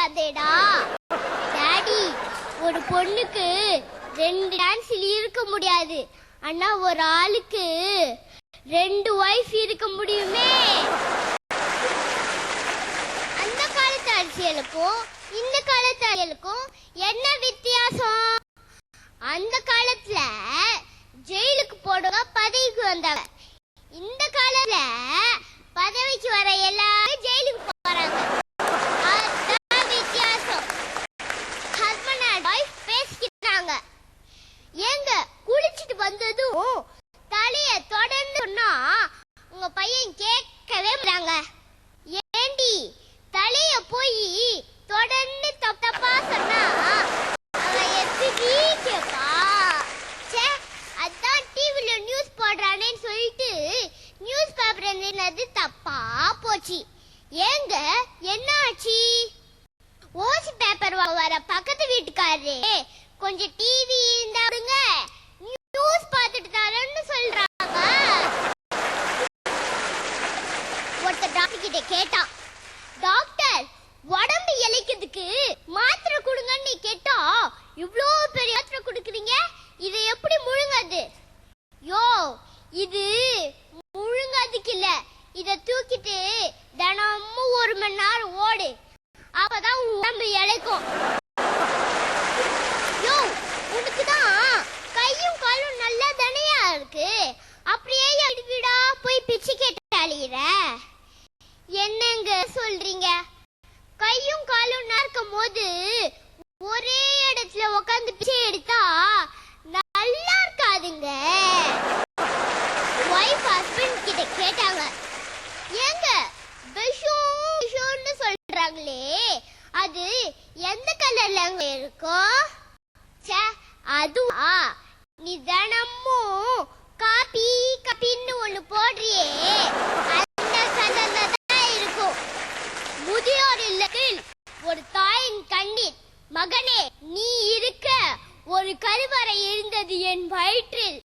முடியாதேடா. Daddy, ஒரு பொண்ணுக்கு 2 டான்ஸ்ல இருக்க முடியாது. ஆனா ஒரு ஆளுக்கு 2 வைஃப் இருக்க முடியுமே. அந்த காலத்து அரசியலுக்கும் இந்த காலத்து அரசியலுக்கும் என்ன வித்தியாசம்? அந்த காலத்துல ஜெயிலுக்கு போடுங்க, பதவிக்கு வந்தவங்க. இந்த காலத்துல பதவிக்கு வர எல்லாரும் ஜெயிலுக்கு போறாங்க. அதுதான் வித்தியாசம். ஹஸ்பண்ட் அண்ட் வைஃப் பேசிக்கிறாங்க. ஏங்க குளிச்சிட்டு வந்ததும் தலைய தொடர்ந்து சொன்னா உங்க பையன் கேட்கவே மாட்டாங்க. ஏண்டி தலைய போய் தொடர்ந்து தப்பா சொன்னா அவன் எப்படி கேப்பா? அதான் டிவில நியூஸ் போடுறானேன்னு சொல்லிட்டு நியூஸ் பேப்பர் என்னது தப்பா போச்சு. ஏங்க என்ன ஆச்சு? ஓசி பேப்பர் வர பக்கத்து வீட்டுக்காரரே கொஞ்சம் டிவி இருந்தாருங்க, நியூஸ் பார்த்துட்டு தரேன்னு சொல்றாங்க. ஒருத்தர் டாக்டர் கிட்ட கேட்டான், டாக்டர் உடம்பு இளைக்கிறதுக்கு மாத்திரை கொடுங்கன்னு கேட்டா இவ்ளோ பெரிய மாத்திரை கொடுக்குறீங்க, இதை எப்படி முழுங்காது? யோ, இது முழுங்காதுக்கு இல்ல, இத தூக்கிட்டு தினமும் 1 மணி நேரம் ஓடு, அப்பதான் உடம்பு இளைக்கும். யோ, உனக்குதான் கையும் காலும் நல்லா தனையா இருக்கு, அப்படியே வீடா போய் பிச்சு கேட்டு அழிகிற. என்னங்க சொல்றீங்க? கையும் காலும் நடக்கும் போது ஒரே இடத்துல உட்காந்து பிச்சை எடுத்தா நல்லா இருக்காதுங்க. வைஃப் ஹஸ்பண்ட் கிட்ட கேட்டாங்க, ஏங்க விஷம்னு சொல்றாங்களே அது எந்த கலர்ல இருக்கும்? அதுவா, நீ தினமும் காப்பின்னு ஒண்ணு போடுறியே அந்த கலர்ல தான் இருக்கும். முதியோர் இல்லத்தில் ஒரு தாயின் கண்ணீர், மகனே நீ இருக்க ஒரு கருவறை இருந்தது என் வயிற்றில்,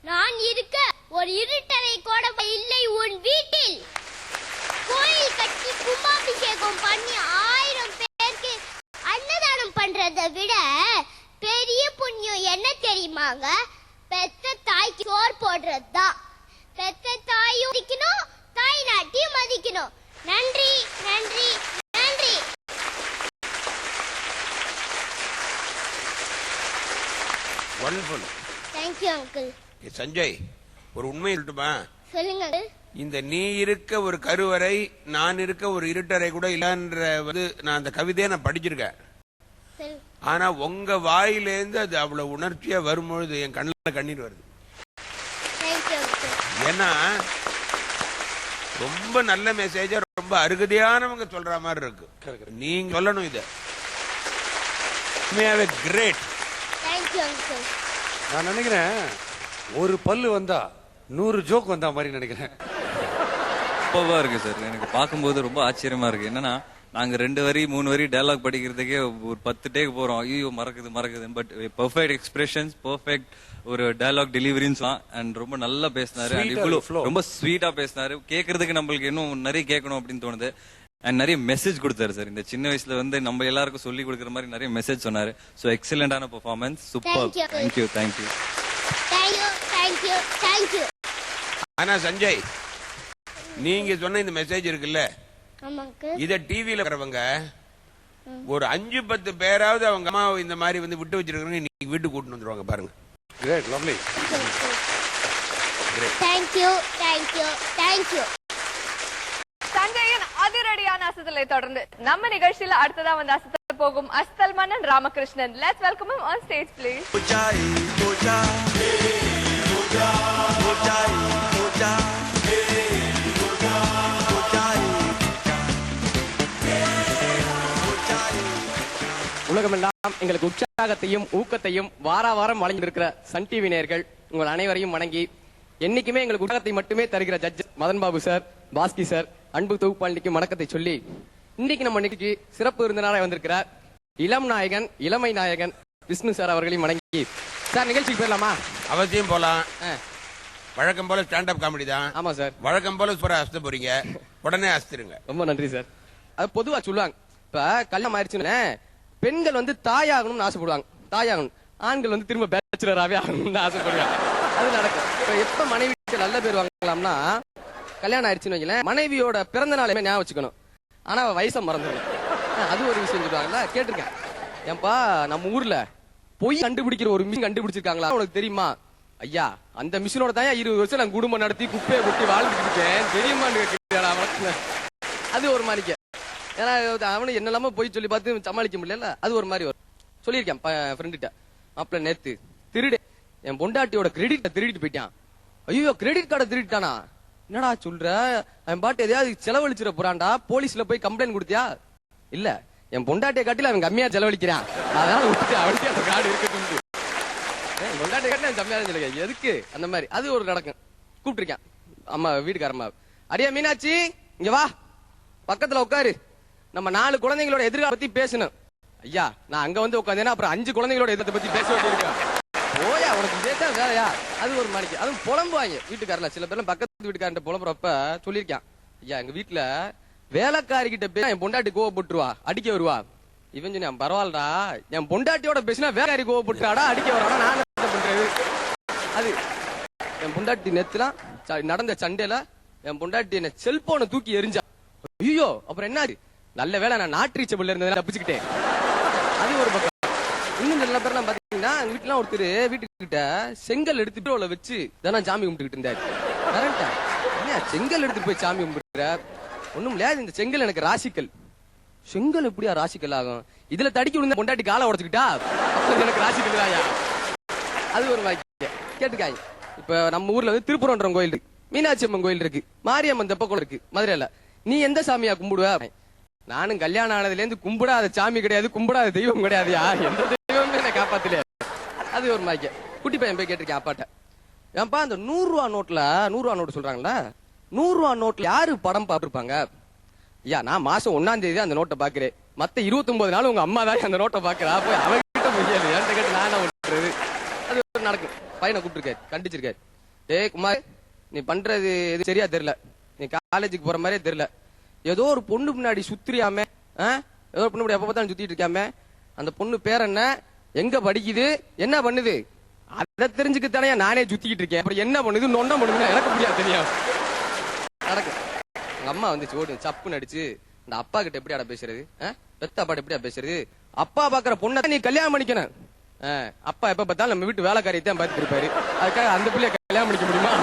நான் இருக்க ஒரு இருட்டறை கூட இல்லை உன் வீட்டில். கோயில் கட்டி கும்பாபிஷேகம் பண்ணி 1000 பேருக்கு அன்னதானம் பண்றதை விட பெரிய புண்ணியம் என்ன தெரியுமாங்க? பெத்த தாய்க்கு சோறு போடுறதுதான். பெத்த தாயும் மதிக்கணும், தாய் நாட்டையும் மதிக்கணும். நன்றி நன்றி நன்றி. Wonderful. Thank you uncle. Sanjay, ஒரு உண்மை சொல்லட்டுமா? சொல்லுங்க uncle. இந்த நீ இருக்க ஒரு கருவறை, நான் இருக்க ஒரு இருட்டறை கூட இல்லன்ற நான் அந்த கவிதையை நான் படிச்சிருக்கேன். ஆனா உங்க வாயிலேருந்து அது அவ்வளவு உணர்ச்சியா வரும்பொழுது என் கண்ணில் கண்ணீர் வருது. ஏன்னா ரொம்ப நல்ல மெசேஜா ரொம்ப அருகதையானவங்க சொல்ற மாதிரி இருக்கு. நீங்க சொல்லணும் இத. கிரேட். நான் நினைக்கிறேன் ஒரு பல்லு வந்தா 100 ஜோக் வந்தா மாதிரி நினைக்கிறேன். சூப்பர்வா இருக்கு சார். எனக்கு பார்க்கும்போது ரொம்ப ஆச்சரியமா இருக்கு. என்னன்னா நாங்க 2 வரி 3 வரி டயலாக் படிக்கிறதுக்கே ஒரு 10 டேக் போறோம். ஐயோ மறக்குது. பட் பெர்ஃபெக்ட் எக்ஸ்பிரஷன்ஸ், பெர்ஃபெக்ட் ஒரு டயலாக் டெலிவரின்னு அண்ட் ரொம்ப நல்லா பேசினாரு. ரொம்ப ஸ்வீட்டா பேசினாரு. கேட்கறதுக்கு நம்மளுக்கு இன்னும் நிறைய கேட்கணும் அப்படின்னு தோணுது. அண்ட் நிறைய மெசேஜ் கொடுத்தாரு சார். இந்த சின்ன வயசுல நம்ம எல்லாருக்கும் சொல்லி கொடுக்குற மாதிரி நிறைய மெசேஜ் சொன்னாரு. சோ எக்ஸலண்டான பெர்ஃபார்மன்ஸ். சூப்பர். தேங்க்யூ. ஆனா சஞ்சய், நீங்க சொன்ன இந்த மெசேஜ் இருக்குல்ல, இத டிவில வரவங்க ஒரு 5-10 பேராவது அவங்க அம்மா இந்த மாதிரி விட்டு வச்சிருக்காங்க, நீங்க வீட்டுக்கு கூட்டிட்டு வந்துருவாங்க பாருங்க. Great, lovely. தேங்க்யூ. சஞ்சயின் அதிரடியான அசத்தலை தொடர்ந்து நம்ம நிகழ்ச்சியில அடுத்ததா வந்து அசத்த போகும் அஸ்தல் மன்னன் Ramakrishnan. Let's welcome him on stage please. உலகமெல்லாம் எங்களுக்கு உற்சாகத்தையும் ஊக்கத்தையும் வாரம் வழங்கியிருக்கிற சன் டிவி நேயர்கள் உங்கள் அனைவரையும் வணங்கி, என்னைக்குமே எங்களுக்கு உற்சாகத்தை மட்டுமே தருகிற judge Madan Babu sir, Baski sir, அன்பு தொகுப்பாளிக்கு வணக்கத்தை சொல்லி, இன்னைக்கு நம்ம நிகழ்ச்சி சிறப்பு விருந்தினராக வந்திருக்கிறார் இளமை நாயகன் விஷ்ணு சார் அவர்களையும் வணங்கி, சார் நிகழ்ச்சிக்கு போயிடலாமா? அவசியம் போலாம். வழக்கம் போல ஸ்டாண்ட் அப் காமெடி தான். ஆமா சார். வழக்கம் போல சூப்பரா அஸ்த போறீங்க, உடனே அஸ்திருங்க. ரொம்ப நன்றி சார். அது பொதுவா சொல்லுவாங்க, இப்ப கல்யாணம் ஆயிடுச்சுன்னு பெண்கள் வந்து தாயாகணும்னு ஆசைப்படுவாங்க, தாயாகணும். ஆண்கள் வந்து திரும்ப பேச்சுலராகவே ஆகணும்னு ஆசைப்படுவாங்க. அது நடக்கும். இப்ப எப்ப மனைவிக்கு நல்ல பேர் வாங்கலாம்னா, கல்யாணம் ஆயிடுச்சுன்னு வைங்களேன், மனைவியோட பிறந்த நாளையுமே ஞாபகம் வச்சுக்கணும். ஆனா வயசை மறந்துடணும். அது ஒரு விஷயம் சொல்லுவாங்கல்ல, கேட்டிருக்கேன். ஏன்பா நம்ம ஊர்ல பொய் கண்டுபிடிக்கிற ஒரு மிஷின் கண்டுபிடிச்சிருக்காங்களா உனக்கு தெரியுமா? ஐயா அந்த மிஷினோட தான் 20 வருஷம் நான் குடும்பம் நடத்தி குப்பையை கொட்டி வாழ்ந்துட்டு இருக்கேன் தெரியுமான்னு கேட்கிறேன். அது ஒரு மாதிரிக்க. ஏன்னா அவனு என்னெல்லாம போய் சொல்லி பார்த்து சமாளிக்க முடியல. அது ஒரு மாதிரி வரும். சொல்லியிருக்கேன் ஃப்ரெண்டுகிட்ட, மாப்பிள்ள நேத்து திருடு என் பொண்டாட்டியோட கிரெடிட் திருடிட்டு போயிட்டான். ஐயோ கிரெடிட் கார்டை திருடிட்டானா? என்னடா சொல்ற? அவன் பாட்டு எதையாவது செலவழிச்சிட போறான்டா, போலீஸ்ல போய் கம்ப்ளைண்ட் கொடுத்தியா? இல்ல என் பொண்டாட்டியை காட்டில அவன் கம்மியா செலவழிக்கிறான், அதனால விட்டுட்டு அவனுக்கு அந்த கார்டு இருக்கட்டும். பொண்டாட்டியை காட்டில கம்மியா சொல்லுங்க எதுக்கு அந்த மாதிரி. அது ஒரு நடக்கும். கூப்பிட்டுருக்கேன் அம்மா வீட்டுக்காரம்மா, அடியா மீனாட்சி இங்க வா, பக்கத்துல உட்காரு, நம்ம 4 குழந்தைங்களோட எதிர்கால பத்தி பேசணும். ஐயா நான் அங்க வந்து உட்காந்தேன்னா அப்புறம் 5 குழந்தைங்களோட எதிர்காலத்தை பத்தி பேச வேண்டியிருக்கேன். ஓயா உனக்கு இதேதான் வேலையா? அது ஒரு மணிக்கு. அதுவும் புலம்புவாங்க வீட்டுக்காரல. சில பேர்லாம் பக்கத்து வீட்டுக்காரன் புலம்புறப்ப சொல்லியிருக்கான், ஐயா எங்க வீட்டுல வேலைக்காரி கிட்ட பேச என் பொண்டாட்டி கோவப்பட்டுருவா, அடிக்க வருவா. இவன் சொன்ன பரவாயில்லடா, என் பொண்டாட்டியோட பேசினா வேலைக்காரி கோவப்பட்டுறாடா, அடிக்க வராடா, நான் என்ன பண்றது? அது என் பொண்டாட்டி நேத்துலாம் நடந்த சண்டையில என் பொண்டாட்டி என்ன செல்போனை தூக்கி எரிஞ்சா. ஐயோ அப்புறம் என்ன? நல்ல வேலை நான் நாட்ரீச்சபிள் இருந்ததை தப்பிச்சுக்கிட்டேன். அது ஒரு பக்கம். இன்னும் நல்ல பேர்லாம் பாத்தீங்கன்னா எங்க வீட்டுலாம் ஒருத்தர் வீட்டுக்கிட்ட செங்கல் எடுத்துட்டு வச்சு தானே சாமி கும்பிட்டுக்கிட்டு இருந்தாரு. கரெக்டா? செங்கல் எடுத்துட்டு போய் சாமி கும்பிடுற ஒண்ணும் இல்லையா, இந்த செங்கல் எனக்கு ராசிக்கல். செங்கல் எப்படியா ராசிக்கல் ஆகும்? இதுல தடிக்க விழுந்த பொண்டாட்டி காலை உடச்சுக்கிட்டா எனக்கு ராசிக்கல் தாயா. அது ஒரு வாக்கிய கேட்டுக்காங்க. இப்ப நம்ம ஊர்ல வந்து திருப்புரன்றம் கோயில் இருக்கு, மீனாட்சி அம்மன் கோயில் இருக்கு, மாரியம்மன் தெப்பக்குளம் இருக்கு மதுரையில. நீ எந்த சாமியா கும்பிடுவ? நானும் கல்யாணம் ஆனதுல இருந்து கும்பிடாத சாமி கிடையாது, கும்பிடாத தெய்வம் கிடையாதுயா, எந்த தெய்வமே என்ன காப்பாத்தல. அது ஒரு மாய்க்க. குட்டி பையன் போய் கேட்டிருக்கேன் அப்பாட்ட, ஏன்பா அந்த 100 ரூபா நோட்ல 100 ரூபா நோட்டு சொல்றாங்கல்ல, 100 ரூபா நோட்ல யாரு படம் பார்த்திருப்பாங்க? ஐயா நான் மாசம் 1ஆம் தேதி அந்த நோட்டை பாக்குறேன், மத்த 29 நாள் உங்க அம்மா தான் அந்த நோட்டை பாக்குறா, போய் அவகிட்ட முடியாது என்கிட்ட கேட்டு நான் என்ன பண்றது? அது நடக்கும். பையனை கூப்பிட்டுருக்காரு, கண்டிச்சிருக்காரு. டேய் குமார் நீ பண்றது எது சரியா தெரியல, நீ காலேஜுக்கு போற மாதிரியே தெரியல, ஏதோ ஒரு பொண்ணு பின்னாடி சுத்துறியாமே, ஏதோ ஒரு பொண்ணு எப்ப பார்த்தாலும் சுத்திட்டு இருக்காம, அந்த பொண்ணு பேர் என்ன, எங்க படிக்குது, என்ன பண்ணுது, அதை தெரிஞ்சுக்கத்தானே நானே சுத்திக்கிட்டு இருக்கேன், அப்புறம் என்ன பண்ணுது நொண்ட பண்ணுதுன்னு எனக்கு முடியாது தெரியும். நடக்கும். எங்க அம்மா வந்து ஓடு சப்புன்னு அடிச்சு, இந்த அப்பா கிட்ட எப்படியாட பேசுறது, பெத்த அப்பாட்ட எப்படியா பேசுறது, அப்பா பாக்குற பொண்ணை நீ கல்யாணம் பண்ணிக்கணும். அப்பா எப்ப பார்த்தாலும் நம்ம வீட்டு வேலைக்காரியத்தான் பார்த்துட்டு இருப்பாரு, அதுக்காக அந்த பிள்ளைய கல்யாணம் பண்ணிக்க முடியுமா?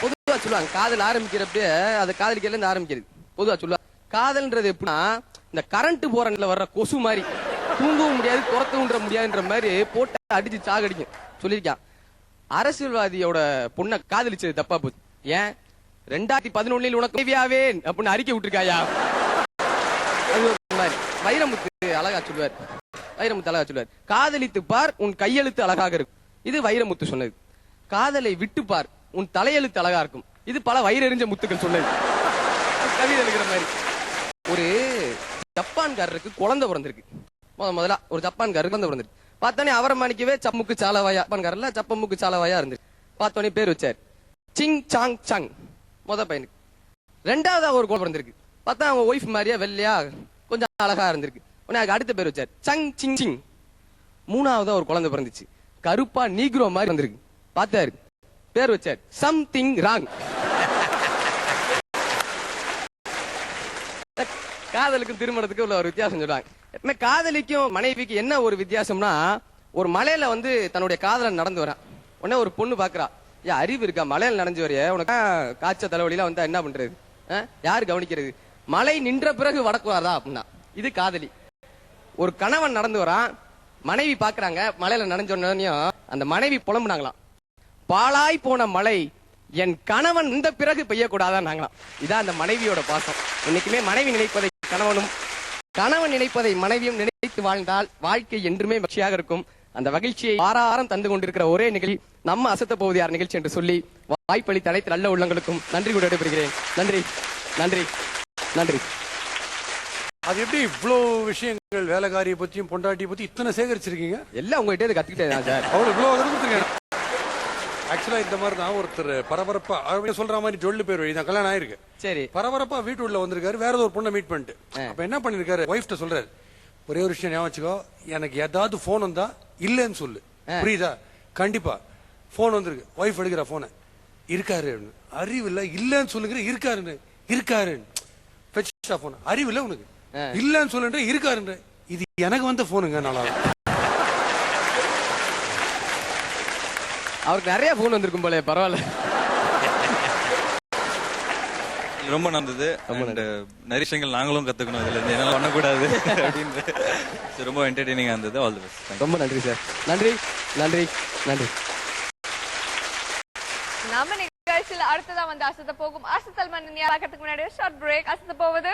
பொதுவா சொல்லுவாங்க காதல் ஆரம்பிக்கிறப்ப அது காதலிக்கல இருந்து ஆரம்பிக்கிறது. பொதுவா சொல்லுவாங்க காதல்ன்றது எப்படின்னா இந்த கரண்ட் போறதுல வர்ற கொசு மாதிரி, தூங்கவும் முடியாது துரத்தவும் முடியாதுன்ற மாதிரி போட்டு அடிச்சு சாகடிக்கும். சொல்லியிருக்கான். அரசியல்வாதியோட பொண்ணை காதலிச்சது தப்பா போச்சு. ஏன் 2011 உனக்கு தேவையாவேன் அப்படின்னு அறிக்கை விட்டுருக்காயா? அது ஒரு மாதிரி. வைரமுத்து அழகா சொல்லுவார், வைரமுத்து அழகா சொல்லுவார், காதலித்து பார் உன் கையெழுத்து அழகாக இருக்கும். இது வைரமுத்து சொன்னது. காதலை விட்டு பார் உன் தலையெழுத்து அழகா இருக்கும். இது பல வயிறறிஞ்ச முத்துக்கள் சொன்னது. கவிதை எழுதுகிற மாதிரி. ஒரு ஜப்பான்காரருக்கு குழந்தை பிறந்திருக்கு. முதல்ல ஒரு ஜப்பான்காரருக்கு குழந்தை பிறந்திருக்கு. பார்த்தோன்னே அவரை மாணிக்கவே சம்முக்கு சாலவாயா, ஜப்பான்காரர்ல சப்பமுக்கு சாலவாயா இருந்து பார்த்தோன்னே பேர் வச்சார் சிங் சாங் சங் முத பையனுக்கு. 2வது ஒரு குழந்தை பிறந்திருக்கு. பார்த்தா அவங்க ஒய்ஃப் மாதிரியா வெள்ளையா கொஞ்சம் அழகா இருந்திருக்கு. உடனே அடுத்த பேர் வச்சார் சங் சிங் சிங். 3வது ஒரு குழந்தை பிறந்துச்சு, கருப்பா நீக்ரோ மாதிரி வந்திருக்கு. பார்த்தாரு, பேர் வச்சார் சம்திங் ராங். காதலுக்கும் திருமணத்துக்கும் உள்ள ஒரு வித்தியாசம் சொல்றாங்க. காதலிக்கும் மனைவிக்கு என்ன ஒரு வித்தியாசம்னா, ஒரு மலையில வந்து தன்னுடைய காதலன் நடந்து வரான். உடனே ஒரு பொண்ணு பாக்குறா, ஏன் அறிவு இருக்கா, மலையில நடந்து வரைய உனக்கு காய்ச்ச தலைவலியில வந்தா என்ன பண்றது, யாரு கவனிக்கிறது, மழை நின்ற பிறகு வடக்கு வரதா அப்படின்னா. இது காதலி. ஒரு கணவன் நடந்து வரான், மனைவி பாக்குறாங்க, மலையில நனைஞ்சோன்னையும் அந்த மனைவி புலம்புனாங்களாம், பாழாய் போன மழை என் கணவன் இந்த பிறகு பெய்யக்கூடாதான் நாங்களாம். இதான் அந்த மனைவியோட பாசம். இன்னைக்குமே மனைவி நினைப்பதை கணவனும் கணவன் நினைப்பதை மனைவியும் நினைத்து வாழ்ந்தால் வாழ்க்கை என்றுமே மகிழ்ச்சியாக இருக்கும். அந்த மகிழ்ச்சியை வாரம் தந்து கொண்டிருக்கிற ஒரே நிகழ்ச்சி நம்ம அசத்த போவது யார் நிகழ்ச்சி என்று சொல்லி வாய்ப்பளித்த அனைத்து நல்ல உள்ளங்களுக்கும் நன்றி கூட விடைபெறுகிறேன். நன்றி நன்றி நன்றி. அது எப்படி இவ்வளவு விஷயங்கள் வேலைக்காரியை பத்தியும் பொண்டாட்டியை பத்தி இத்தனை சேகரிச்சிருக்கீங்க? எல்லாம் உங்ககிட்ட கத்துக்கிட்டேன் சார். அவ்வளவு இவ்வளவு கொடுத்துருக்கேன். ஆக்சுவலா இந்த மாதிரி தான் ஒருத்தர் பரபரப்பா அவங்க சொல்ற மாதிரி ஜொல்லு பேர் வழி தான் கல்யாணம் ஆயிருக்கு. சரி. பரபரப்பா வீட்டு உள்ள வந்திருக்காரு, வேற ஒரு பொண்ணை மீட் பண்ணிட்டு. அப்ப என்ன பண்ணிருக்காரு, ஒய்ஃப்ட்ட சொல்றாரு, ஒரே ஒரு விஷயம் ஞாபகம் வச்சுக்கோ, எனக்கு ஏதாவது போன் வந்தா இல்லன்னு சொல்லு, புரியுதா? கண்டிப்பா. போன் வந்திருக்கு, ஒய்ஃப் எடுக்கிற போனை, இருக்காரு. அறிவு இல்ல, இல்லன்னு சொல்லுங்க, இருக்காரு இருக்காரு. போன் அறிவு இல்ல உனக்கு, இல்லன்னு சொல்லுன்ற, இருக்காருன்ற. இது எனக்கு வந்த போனுங்க. நல்லா அவருக்கு நிறைய போன் வந்திருக்கும் போல, பரவாயில்ல. ரொம்ப நல்லது. நிறைய விஷயங்கள் நாங்களும் கத்துக்கணும் இதுல இருந்து, என்னால பண்ணக்கூடாது அப்படின்னு. ரொம்ப என்டர்டெய்னிங்கா இருந்தது. All the best. ரொம்ப நன்றி சார். நன்றி நன்றி நன்றி. நம்ம நிகழ்ச்சியில அடுத்ததா வந்து அசத்த போகும் அசத்தல் மன்னன் யாராக்கிறதுக்கு முன்னாடி ஷார்ட் பிரேக். அசத்த போவது